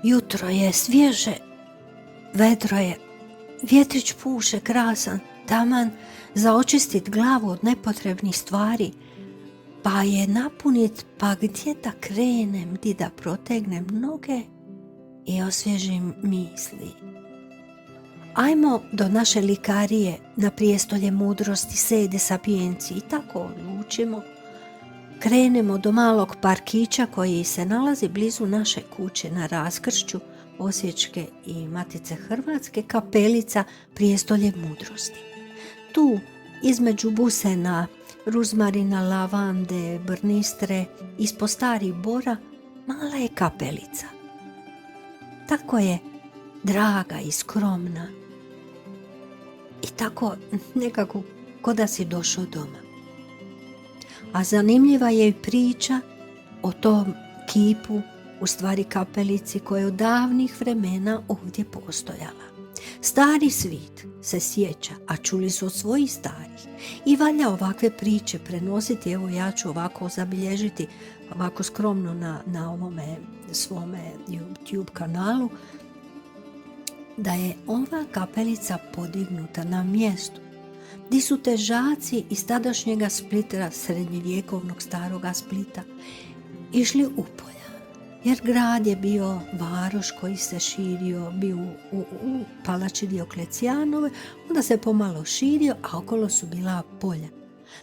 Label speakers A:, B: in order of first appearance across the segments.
A: Jutro je svježe, vedro je, vjetrić puše krasan, taman za očistit glavu od nepotrebnih stvari, pa je napunit, pa gdje da krenem, gdje da protegnem noge i osvježim misli. Ajmo do naše likarije na prijestolje mudrosti Sede Sapientii i tako odlučimo. Krenemo do malog parkića koji se nalazi blizu naše kuće na raskršću Osječke i Matice Hrvatske, kapelica Prijestolje mudrosti. Tu između busena, ruzmarina, lavande, brnistre, ispod starih bora, mala je kapelica. Tako je draga i skromna i tako nekako ko da si došao doma. A zanimljiva je i priča o tom kipu, u stvari kapelici koja je od davnih vremena ovdje postojala. Stari svit se sjeća, a čuli su od svojih starih. I valja ovakve priče prenositi, evo ja ću ovako zabilježiti, ovako skromno na ovome svome YouTube kanalu, da je ova kapelica podignuta na mjestu gdje su težaci iz tadašnjega Splita, srednjevjekovnog staroga Splita, išli u polja. Jer grad je bio varoš koji se širio, bio u palači Dioklecijanove, onda se pomalo širio, a okolo su bila polja.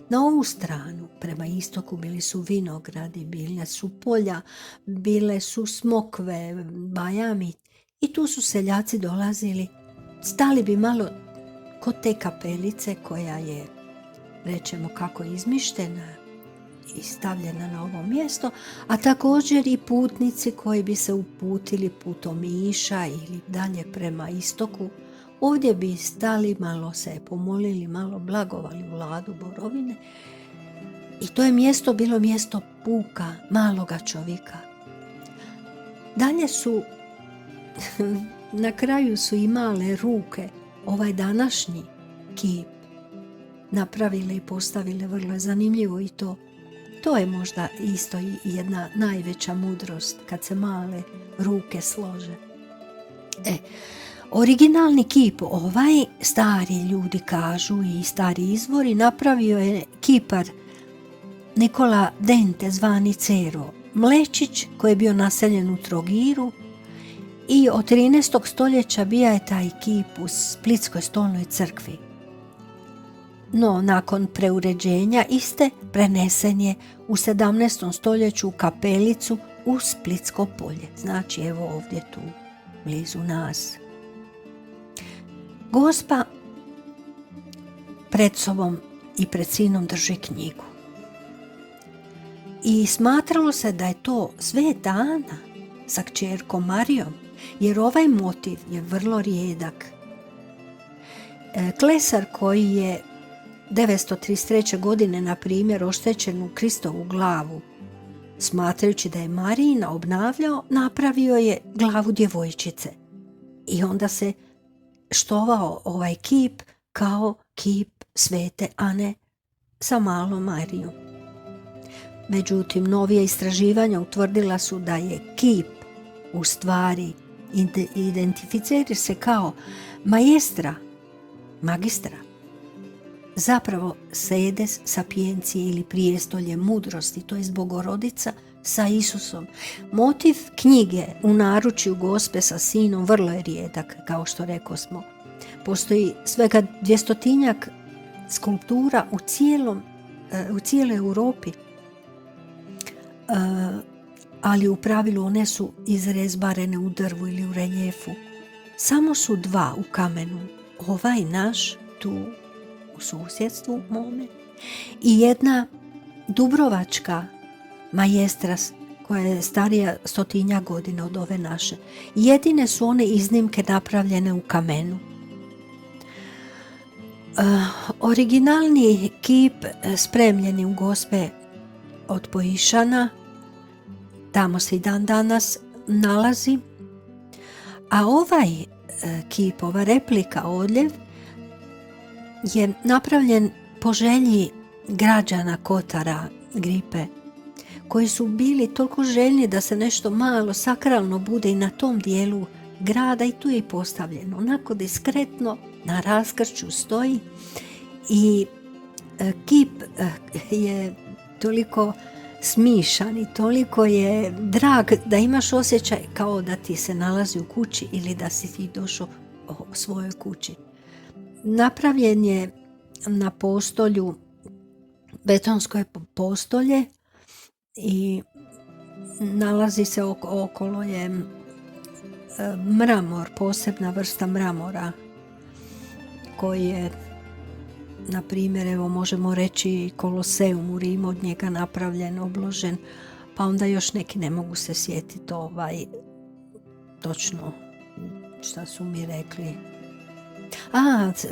A: Na ovu stranu, prema istoku, bili su vinogradi, bile su polja, bile su smokve, bajami i tu su seljaci dolazili, stali bi malo kod te kapelice koja je, rećemo kako, izmištena i stavljena na ovo mjesto, a također i putnici koji bi se uputili putom Iša ili dalje prema istoku, ovdje bi stali, malo se pomolili, malo blagovali Vladu Borovine i to je mjesto bilo mjesto puka maloga čovjeka. Dalje su, na kraju su i male ruke, ovaj današnji kip napravile i postavile, vrlo je zanimljivo i to. To je možda isto i jedna najveća mudrost kad se male ruke slože. Originalni kip, ovaj, stari ljudi kažu i stari izvori, napravio je kipar Nikola Dente, zvani Cero Mlečić, koji je bio naseljen u Trogiru, i od 13. stoljeća bija je taj kip u Splitskoj stolnoj crkvi. No, nakon preuređenja iste prenesen je u 17. stoljeću u kapelicu u Splitsko polje. Znači, evo ovdje tu, blizu nas. Gospa pred sobom i pred sinom drži knjigu. I smatralo se da je to Sveta Ana sa kćerkom Marijom, jer ovaj motiv je vrlo rijedak. Klesar koji je 933. godine, na primjer, oštećen u Kristovu glavu, smatrajući da je Marijina obnavljao, napravio je glavu djevojčice. I onda se štovao ovaj kip kao kip Svete Ane sa malom Marijom. Međutim, novija istraživanja utvrdila su da je kip u stvari identificira se kao magistra, zapravo Sedes Sapientii ili prijestolje mudrosti, to je Bogorodica sa Isusom. Motiv knjige u naručju Gospe sa sinom vrlo je rijedak, kao što rekosmo. Postoji svega 200-tinjak skulptura u cijeloj Europi, ali u pravilu one su izrezbarene u drvu ili u reljefu. Samo su dva u kamenu, ovaj naš tu u susjedstvu mome i jedna dubrovačka majestras koja je starija 100 godina od ove naše. Jedine su one iznimke napravljene u kamenu. Originalni kip spremljeni u Gospe od Poišana, tamo se i dan danas nalazi, a ovaj kip, ova replika, odljev, je napravljen po želji građana Kotara Gripe, koji su bili toliko željni da se nešto malo sakralno bude i na tom dijelu grada, i tu je postavljeno. Onako diskretno na raskršću stoji i kip je toliko smišan i toliko je drag da imaš osjećaj kao da ti se nalazi u kući ili da si ti došao u svojoj kući. Napravljen je na postolju, betonsko je postolje i nalazi se okolo je mramor, posebna vrsta mramora koji je, na primjer, evo možemo reći Koloseum u Rimu, od njega napravljen, obložen, pa onda još neki ne mogu se sjetiti točno šta su mi rekli.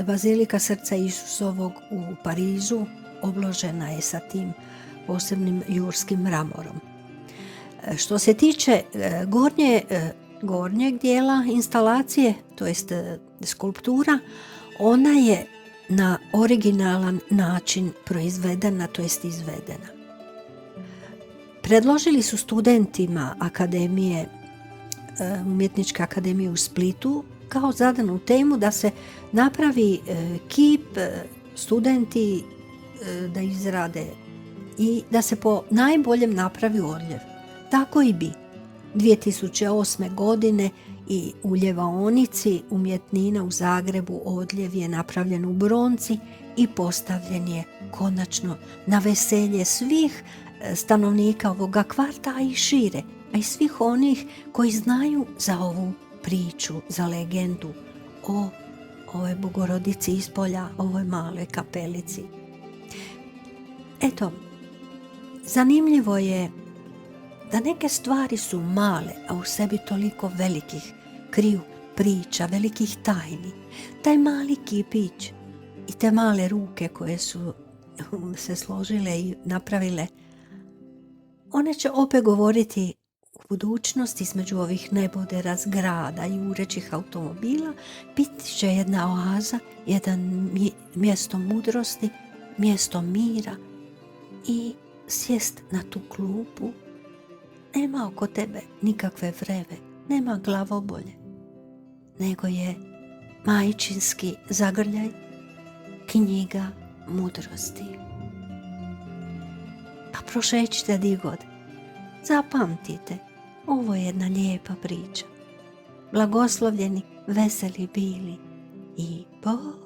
A: Bazilika srca Isusovog u Parizu obložena je sa tim posebnim jurskim mramorom. Što se tiče gornjeg dijela instalacije, to jest skulptura, ona je na originalan način proizvedena, to jest izvedena. Predložili su studentima akademije, Umjetničke akademije u Splitu, kao zadanu temu da se napravi kip, studenti da izrade i da se po najboljem napravi odljev. Tako i bi. 2008. godine i u Ljevaonici umjetnina u Zagrebu odljev je napravljen u bronci i postavljen je konačno na veselje svih stanovnika ovoga kvarta, a i šire, a i svih onih koji znaju za ovu priču, za legendu o ovoj Bogorodici ispolja, ovoj maloj kapelici. Eto, zanimljivo je da neke stvari su male, a u sebi toliko velikih kriju priča, velikih tajni. Taj mali kipić i te male ruke koje su se složile i napravile, one će opet govoriti u budućnosti između ovih nebodera, zgrada i urećih automobila. Biti će jedna oaza, jedan mjesto mudrosti, mjesto mira i sjest na tu klupu. Nema oko tebe nikakve vreve, nema glavobolje, nego je majčinski zagrljaj, knjiga mudrosti. Pa prošećite di god. Zapamtite, ovo je jedna lijepa priča. Blagoslovljeni, veseli bili i Bog.